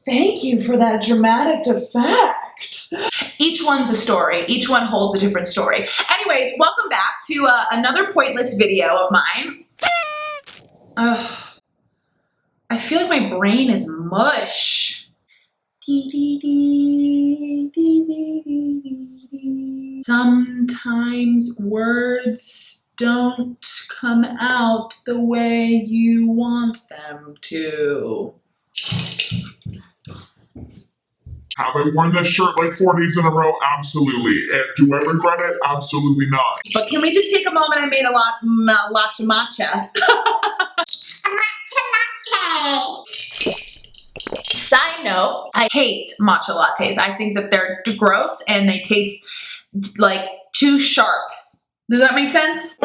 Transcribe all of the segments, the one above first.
Thank you for that dramatic effect. Each one's a story. Each one holds a different story. Anyways, welcome back to another pointless video of mine. I feel like my brain is mush. Sometimes words don't come out the way you want them to. Have I worn this shirt like 4 days in a row? Absolutely. And do I regret it? Absolutely not. But can we just take a moment? I made a matcha. A matcha latte. Side note, I hate matcha lattes. I think that they're gross and they taste like too sharp. Does that make sense?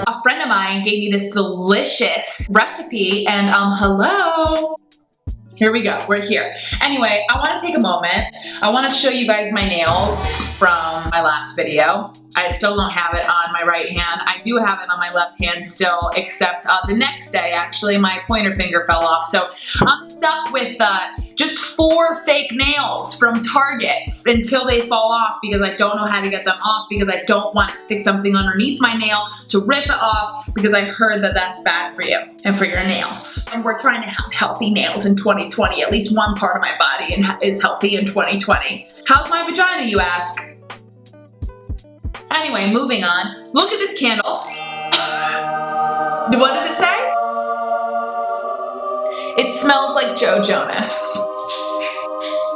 A friend of mine gave me this delicious recipe and hello. Here we go, we're here. Anyway, I wanna take a moment. I wanna show you guys my nails from my last video. I still don't have it on my right hand. I do have it on my left hand still, except the next day, actually, my pointer finger fell off. So I'm stuck with just 4 fake nails from Target until they fall off because I don't know how to get them off because I don't want to stick something underneath my nail to rip it off because I heard that that's bad for you and for your nails. And we're trying to have healthy nails in 2020. At least one part of my body is healthy in 2020. How's my vagina, you ask? Anyway, moving on. Look at this candle. What does it say? It smells like Joe Jonas.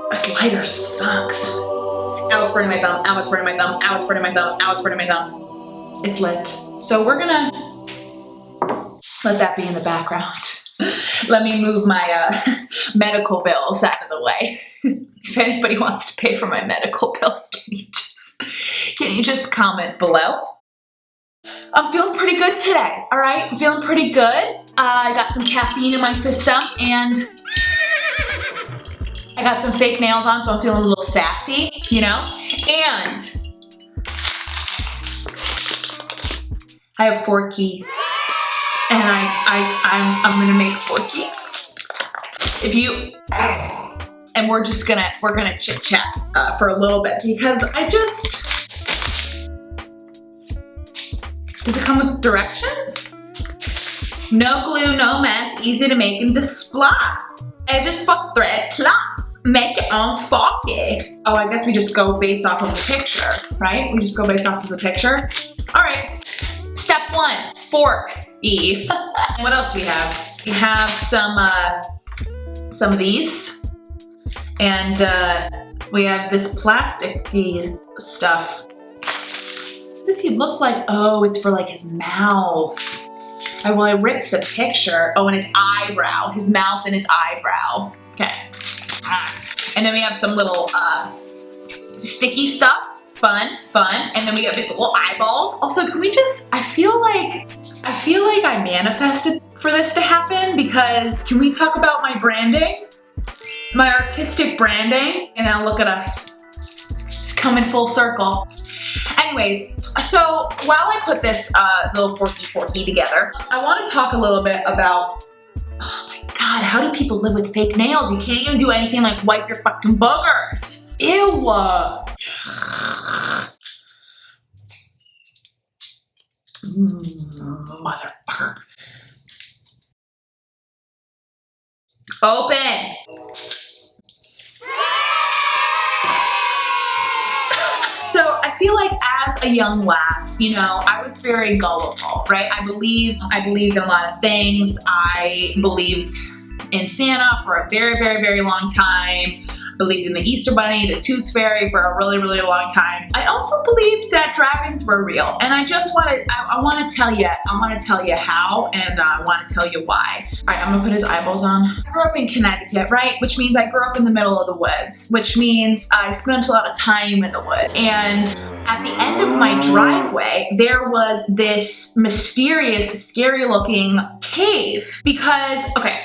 This lighter sucks. Ow, it's burning my thumb. Ow, it's burning my thumb. Ow, it's burning my thumb. Ow, it's burning my thumb. It's lit. So we're gonna let that be in the background. Let me move my medical bills out of the way. If anybody wants to pay for my medical bills, can you just comment below? I'm feeling pretty good today, all right? I'm feeling pretty good. I got some caffeine in my system and I got some fake nails on, so I'm feeling a little sassy, you know? And I have Forky and I'm gonna make Forky. If you, and we're gonna chit chat for a little bit because does it come with directions? No glue, no mess, easy to make and display. Edges for thread plus, make your own Forky. Oh, I guess we just go based off of the picture, right? We just go based off of the picture. All right, step 1, fork-y. What else we have? We have some of these. And we have this plastic-y stuff. What does he look like? Oh, it's for like his mouth. Well, I ripped the picture. Oh, and his eyebrow. His mouth and his eyebrow. Okay. And then we have some little sticky stuff. Fun. And then we have these little eyeballs. Also, can we just, I feel like I manifested for this to happen because can we talk about my branding? My artistic branding, and now look at us. It's coming full circle. Anyways, so while I put this little Forky together, I want to talk a little bit about, oh my God, how do people live with fake nails? You can't even do anything like wipe your fucking boogers. Ew. Motherfucker. Open. So I feel like as a young lass, you know, I was very gullible, right? I believed in a lot of things. I believed in Santa for a very, very, very long time. Believed in the Easter Bunny, the Tooth Fairy for a really, really long time. I also believed that dragons were real. And I just want to tell you how, and I want to tell you why. All right, I'm gonna put his eyeballs on. I grew up in Connecticut, right? Which means I grew up in the middle of the woods, which means I spent a lot of time in the woods. And at the end of my driveway, there was this mysterious, scary looking cave because, okay,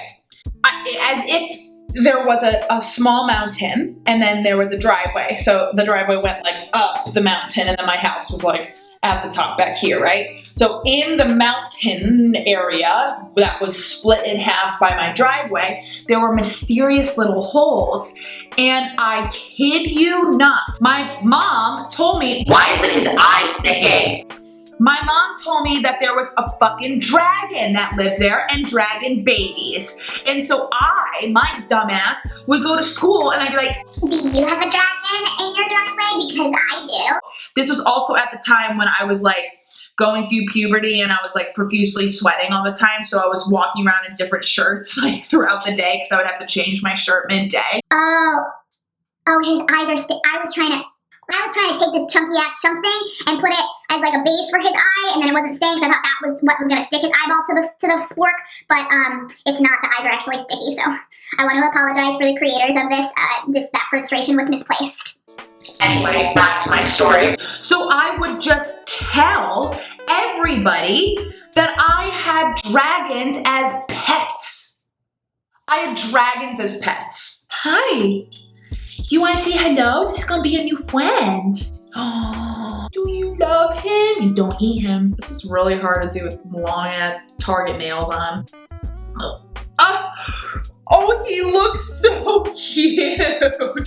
as if there was a small mountain, and then there was a driveway. So the driveway went like up the mountain, and then my house was like at the top back here, right? So in the mountain area that was split in half by my driveway, there were mysterious little holes. And I kid you not, my mom told me, why isn't his eye sticking? My mom told me that there was a fucking dragon that lived there and dragon babies. And so I, my dumbass, would go to school and I'd be like, do you have a dragon in your driveway? Because I do. This was also at the time when I was like going through puberty and I was like profusely sweating all the time. So I was walking around in different shirts like throughout the day because I would have to change my shirt midday. Oh, his eyes are I was trying to take this chunky ass chunk thing and put it as like a base for his eye, and then it wasn't staying, so I thought that was what was gonna stick his eyeball to the spork, but it's not. The eyes are actually sticky, so I want to apologize for the creators of this. That frustration was misplaced. Anyway, back to my story. So I would just tell everybody that I had dragons as pets. I had dragons as pets. Hi. You want to say hello? This is going to be a new friend. Oh, do you love him? You don't eat him. This is really hard to do with long-ass Target nails on. Oh, he looks so cute. Look,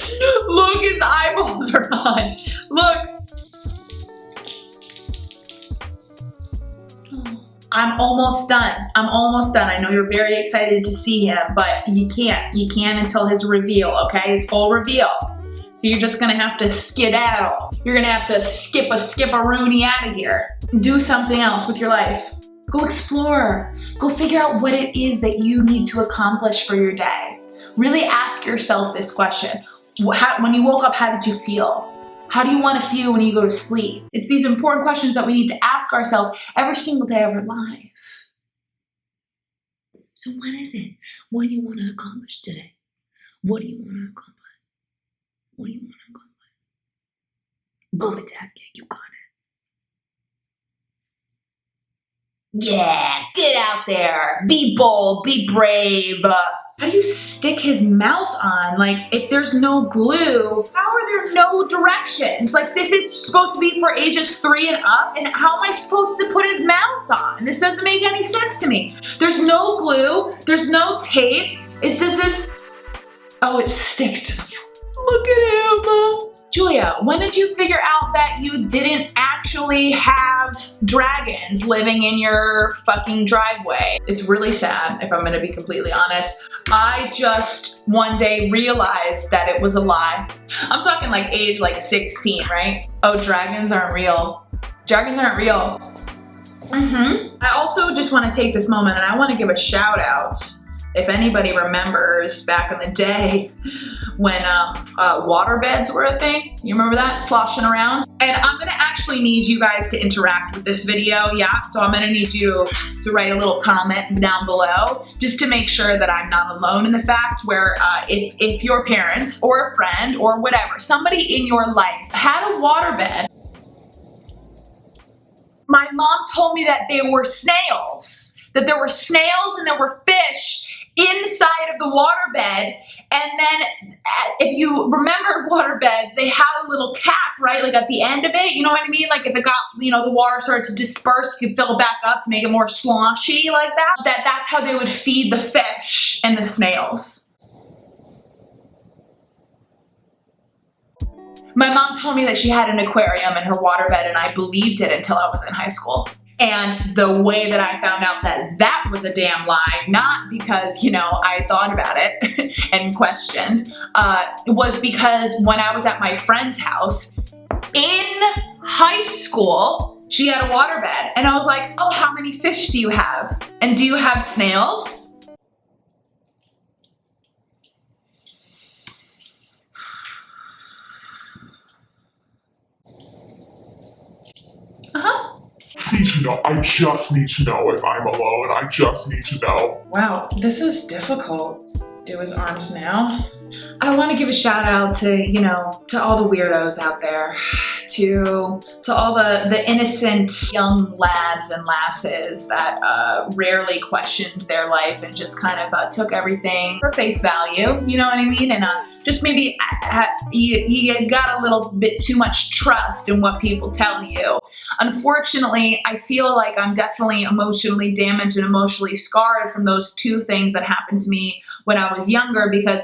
his eyeballs are on. Look. I'm almost done. I know you're very excited to see him, but you can't. You can't until his reveal, okay? His full reveal. So you're just gonna have to skedaddle. You're gonna have to skip-a-rooney out of here. Do something else with your life. Go explore. Go figure out what it is that you need to accomplish for your day. Really ask yourself this question. When you woke up, how did you feel? How do you want to feel when you go to sleep? It's these important questions that we need to ask ourselves every single day of our life. So what is it? What do you want to accomplish today? What do you want to accomplish? What do you want to accomplish? Go attack it. You got it. Yeah, get out there. Be bold. Be brave. How do you stick his mouth on? Like, if there's no glue, how are there no directions? Like, this is supposed to be for ages 3 and up, and how am I supposed to put his mouth on? This doesn't make any sense to me. There's no glue. There's no tape. Is this? Oh, it sticks to the floor. Look at him. Julia, when did you figure out that you didn't actually have dragons living in your fucking driveway? It's really sad, if I'm gonna be completely honest. I just one day realized that it was a lie. I'm talking like age like 16, right? Oh, dragons aren't real. Dragons aren't real. I also just want to take this moment and I want to give a shout out. If anybody remembers back in the day when water beds were a thing, you remember that, sloshing around? And I'm gonna actually need you guys to interact with this video, yeah? So I'm gonna need you to write a little comment down below just to make sure that I'm not alone in the fact where if your parents or a friend or whatever, somebody in your life had a water bed, my mom told me that they were snails, that there were snails and there were fish inside of the waterbed. And then if you remember waterbeds, they had a little cap, right? Like at the end of it, you know what I mean? Like if it got, you know, the water started to disperse, you could fill it back up to make it more sloshy like that. That's how they would feed the fish and the snails. My mom told me that she had an aquarium in her waterbed and I believed it until I was in high school. And the way that I found out that that was a damn lie, not because, you know, I thought about it and questioned, was because when I was at my friend's house in high school, she had a waterbed. And I was like, oh, how many fish do you have? And do you have snails? I just need to know if I'm alone. I just need to know. Wow, this is difficult. Do his arms now. I want to give a shout out to, you know, to all the weirdos out there, to all the innocent young lads and lasses that rarely questioned their life and just kind of took everything for face value, you know what I mean? And just maybe you got a little bit too much trust in what people tell you. Unfortunately, I feel like I'm definitely emotionally damaged and emotionally scarred from those two things that happened to me when I was younger, because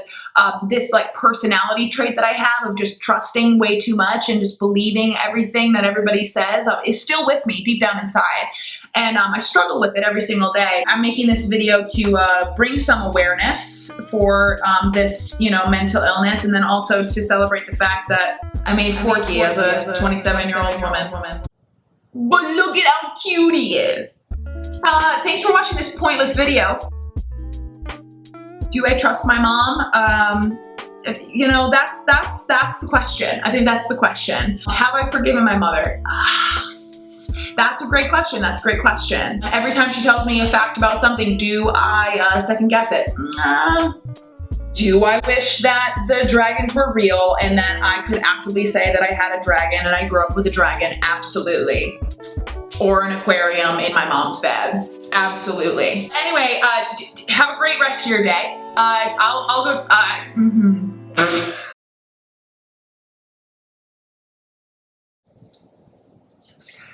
this like personality trait that I have of just trusting way too much and just believing everything that everybody says is still with me deep down inside. And I struggle with it every single day. I'm making this video to bring some awareness for this, you know, mental illness, and then also to celebrate the fact that I made Forky as a 27-year-old woman. But look at how cute he is. Thanks for watching this pointless video. Do I trust my mom? You know, that's the question. I think that's the question. Have I forgiven my mother? That's a great question. That's a great question. Every time she tells me a fact about something, do I second guess it? Do I wish that the dragons were real and that I could actively say that I had a dragon and I grew up with a dragon? Absolutely. Or an aquarium in my mom's bed. Absolutely. Anyway, have a great rest of your day. I'll go. Subscribe.